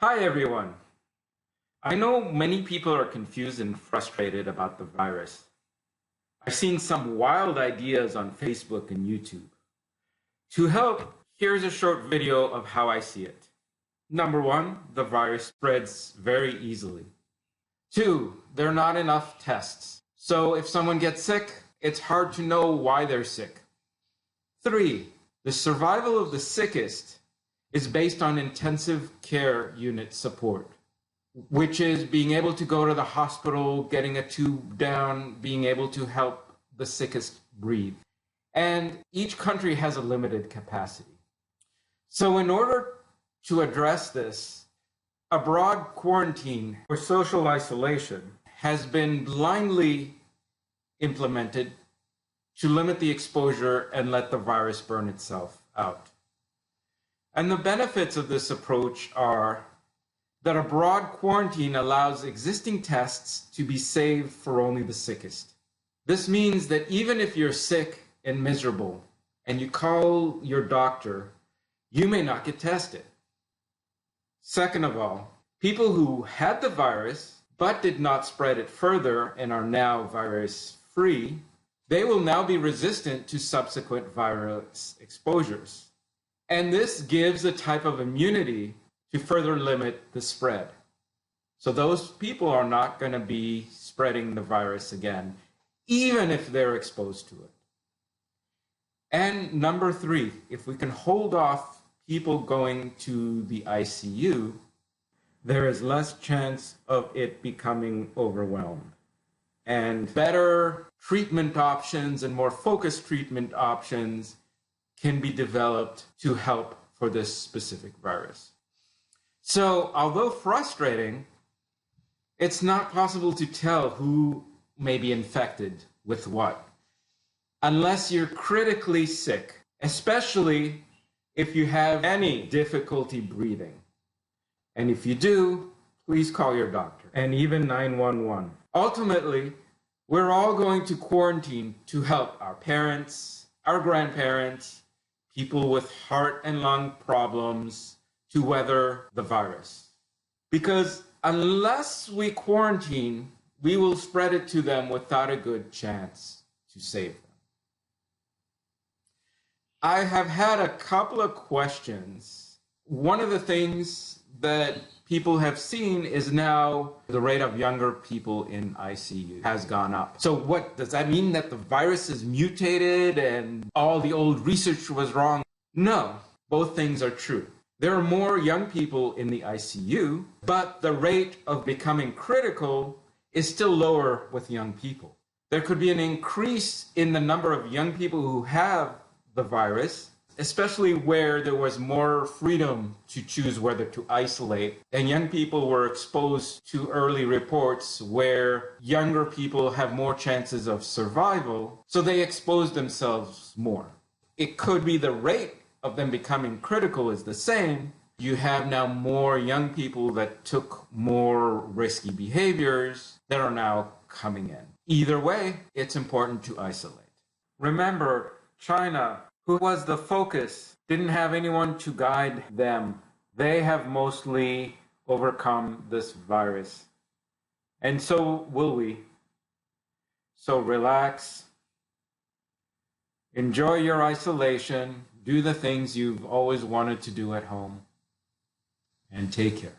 Hi everyone. I know many people are confused and frustrated about the virus. I've seen some wild ideas on Facebook and YouTube. To help, here's a short video of how I see it. Number one, the virus spreads very easily. Two, there are not enough tests. So if someone gets sick, it's hard to know why they're sick. Three, the survival of the sickest is based on intensive care unit support, which is being able to go to the hospital, getting a tube down, being able to help the sickest breathe. And each country has a limited capacity. So in order to address this, a broad quarantine or social isolation has been blindly implemented to limit the exposure and let the virus burn itself out. And the benefits of this approach are that a broad quarantine allows existing tests to be saved for only the sickest. This means that even if you're sick and miserable and you call your doctor, you may not get tested. Second of all, people who had the virus but did not spread it further and are now virus-free, they will now be resistant to subsequent virus exposures. And this gives a type of immunity to further limit the spread. So those people are not going to be spreading the virus again, even if they're exposed to it. And number three, if we can hold off people going to the ICU, there is less chance of it becoming overwhelmed. And better treatment options and more focused treatment options can be developed to help for this specific virus. So, although frustrating, it's not possible to tell who may be infected with what, unless you're critically sick, especially if you have any difficulty breathing. And if you do, please call your doctor and even 911. Ultimately, we're all going to quarantine to help our parents, our grandparents, people with heart and lung problems to weather the virus. Because unless we quarantine, we will spread it to them without a good chance to save them. I have had a couple of questions. One of the things that people have seen is now the rate of younger people in ICU has gone up. So what does that mean, that the virus is mutated and all the old research was wrong? No, both things are true. There are more young people in the ICU, but the rate of becoming critical is still lower with young people. There could be an increase in the number of young people who have the virus, especially where there was more freedom to choose whether to isolate. And young people were exposed to early reports where younger people have more chances of survival, so they expose themselves more. It could be the rate of them becoming critical is the same. You have now more young people that took more risky behaviors that are now coming in. Either way, it's important to isolate. Remember, China, who was the focus, didn't have anyone to guide them. They have mostly overcome this virus. And so will we. So relax, enjoy your isolation, do the things you've always wanted to do at home, and take care.